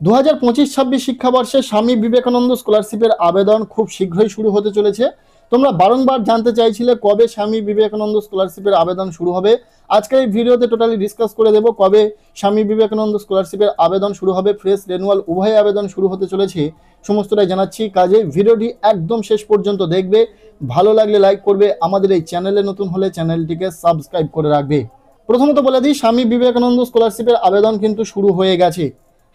2025-26 শিক্ষাবর্ষে স্বামী বিবেকানন্দ স্কলারশিপের আবেদন খুব শীঘ্রই শুরু হতে চলেছে। তোমরা বারংবার জানতে চাইছিলে কবে স্বামী বিবেকানন্দ স্কলারশিপের আবেদন শুরু হবে। আজকের এই ভিডিওতে টোটালি ডিসকাস করে দেব কবে স্বামী বিবেকানন্দ স্কলারশিপের আবেদন শুরু হবে, ফ্রেশ রিনিউয়াল উভয় আবেদন শুরু হতে চলেছে। সমস্তটাই জানাচ্ছি, কাজে ভিডিওটি একদম শেষ পর্যন্ত দেখবে। ভালো লাগলে লাইক করবে, আমাদের এই চ্যানেলে নতুন হলে চ্যানেলটিকে সাবস্ক্রাইব করে রাখবে। প্রথমত বলে দিই, স্বামী বিবেকানন্দ স্কলারশিপের আবেদন কিন্তু শুরু হয়ে গেছে।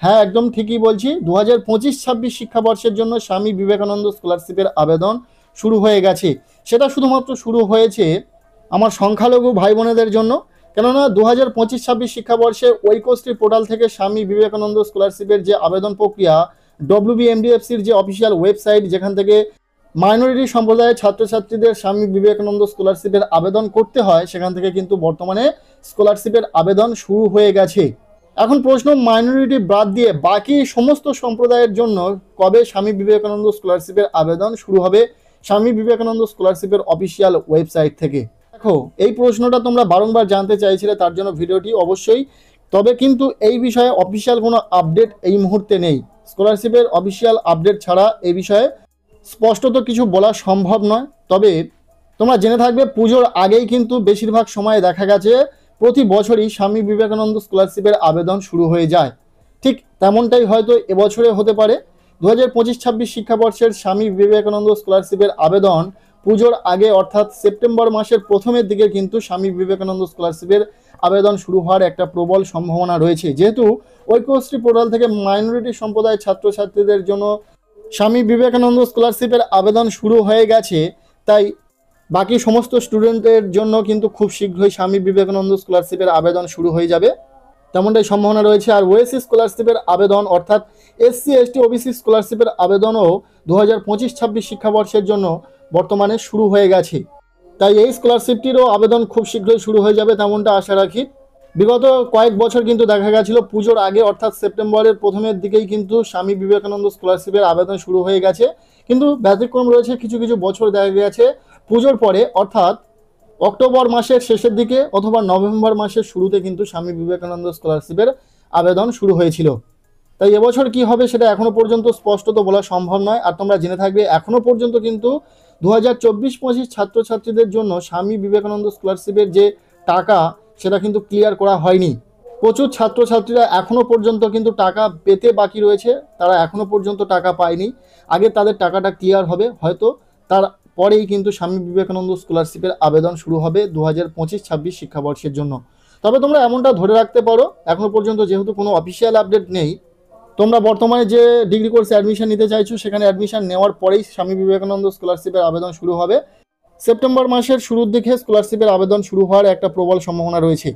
হ্যাঁ, একদম ঠিকই বলছি, 2025-26 শিক্ষাবর্ষের জন্য স্বামী বিবেকানন্দ স্কলারশিপের আবেদন শুরু হয়ে গেছে। সেটা শুধুমাত্র শুরু হয়েছে আমার সংখ্যালঘু ভাই বোনেদের জন্য, কেননা 2025-26 শিক্ষাবর্ষে ঐক্যশ্রী পোর্টাল থেকে স্বামী বিবেকানন্দ স্কলারশিপের যে আবেদন প্রক্রিয়া, WBMDFCর যে অফিসিয়াল ওয়েবসাইট যেখান থেকে মাইনরিটি সম্প্রদায়ের ছাত্রছাত্রীদের স্বামী বিবেকানন্দ স্কলারশিপের আবেদন করতে হয়, সেখান থেকে কিন্তু বর্তমানে স্কলারশিপের আবেদন শুরু হয়ে গেছে। এখন প্রশ্ন, মাইনরিটি বাদ দিয়ে বাকি সমস্ত সম্প্রদায়ের জন্য কবে স্বামী বিবেকানন্দ স্কলারশিপের আবেদন শুরু হবে স্বামী বিবেকানন্দ স্কলারশিপের অফিসিয়াল ওয়েবসাইট থেকে? দেখো, এই প্রশ্নটা তোমরা বারংবার জানতে চাইছিলে, তার জন্য ভিডিওটি অবশ্যই। তবে কিন্তু এই বিষয়ে অফিসিয়াল কোনো আপডেট এই মুহূর্তে নেই। স্কলারশিপের অফিসিয়াল আপডেট ছাড়া এই বিষয়ে স্পষ্টত কিছু বলা সম্ভব নয়। তবে তোমরা জেনে থাকবে, পুজোর আগেই কিন্তু বেশিরভাগ সময় দেখা গেছে প্রতি বছরই স্বামী বিবেকানন্দ স্কলারশিপের আবেদন শুরু হয়ে যায়। ঠিক তেমনটাই হয়তো এবছরে হতে পারে। 2025-26 শিক্ষাবর্ষের স্বামী বিবেকানন্দ স্কলারশিপের আবেদন পুজোর আগে অর্থাৎ সেপ্টেম্বর মাসের প্রথমের দিকে কিন্তু স্বামী বিবেকানন্দ স্কলারশিপের আবেদন শুরু হওয়ার একটা প্রবল সম্ভাবনা রয়েছে। যেহেতু ঐক্যশ্রী পোর্টাল থেকে মাইনরিটি সম্প্রদায়ের ছাত্রছাত্রীদের জন্য স্বামী বিবেকানন্দ স্কলারশিপের আবেদন শুরু হয়ে গেছে, তাই বাকি সমস্ত স্টুডেন্টদের জন্য কিন্তু খুব শীঘ্রই স্বামী বিবেকানন্দ স্কলারশিপের আবেদন শুরু হয়ে যাবে, তেমনটাই সম্ভাবনা রয়েছে। আর ওএসসি স্কলারশিপের আবেদন অর্থাৎ SC ST OBC স্কলারশিপের আবেদনও 2025-26 শিক্ষাবর্ষের জন্য বর্তমানে শুরু হয়ে গেছে। তাই এই স্কলারশিপটিরও আবেদন খুব শীঘ্রই শুরু হয়ে যাবে, তেমনটা আশা রাখি। বিগত কয়েক বছর কিন্তু দেখা গেছিল পুজোর আগে অর্থাৎ সেপ্টেম্বরের প্রথমের দিকেই কিন্তু স্বামী বিবেকানন্দ স্কলারশিপের আবেদন শুরু হয়ে গেছে। কিন্তু ব্যতিক্রম রয়েছে, কিছু কিছু বছর দেখা গেছে পুজোর পরে অর্থাৎ অক্টোবর মাসের শেষের দিকে অথবা নভেম্বর মাসের শুরুতে কিন্তু স্বামী বিবেকানন্দ স্কলারশিপের আবেদন শুরু হয়েছিল। তাই এবছর কি হবে সেটা এখনো পর্যন্ত স্পষ্টত বলা সম্ভব নয়। আর তোমরা জেনে থাকবে, এখনো পর্যন্ত কিন্তু 2024-25 ছাত্রছাত্রীদের জন্য স্বামী বিবেকানন্দ স্কলারশিপের যে টাকা সেটা কিন্তু ক্লিয়ার করা হয়নি। প্রচুর ছাত্রছাত্রীরা এখনো পর্যন্ত কিন্তু টাকা পেতে বাকি রয়েছে, তারা এখনো পর্যন্ত টাকা পায়নি। আগে তাদের টাকাটা ক্লিয়ার হবে, হয়তো তার পরেই কিন্তু স্বামী বিবেকানন্দ স্কলারশিপের আবেদন শুরু হবে 2025-26 শিক্ষাবর্ষের জন্য। তবে তোমরা এমনটা ধরে রাখতে পারো, এখনো পর্যন্ত যেহেতু কোনো অফিসিয়াল আপডেট নেই, তোমরা বর্তমানে যে ডিগ্রি কোর্সে অ্যাডমিশন নিতে চাইছো সেখানে অ্যাডমিশন নেওয়ার পরেই স্বামী বিবেকানন্দ স্কলারশিপের আবেদন শুরু হবে। সেপ্টেম্বর মাসের শুরুর দিকে স্কলারশিপের আবেদন শুরু হওয়ার একটা প্রবল সম্ভাবনা রয়েছে।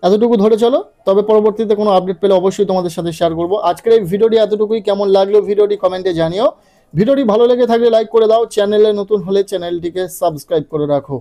এতটুকু ধরে চলো, তবে পরবর্তীতে কোনো আপডেট পেলে অবশ্যই তোমাদের সাথে শেয়ার করবো। আজকের এই ভিডিওটি এতটুকুই। কেমন লাগলো ভিডিওটি কমেন্টে জানিও। ভিডিওটি ভালো লেগে থাকলে লাইক করে দাও, চ্যানেলে নতুন হলে চ্যানেলটিকে সাবস্ক্রাইব করে রাখো।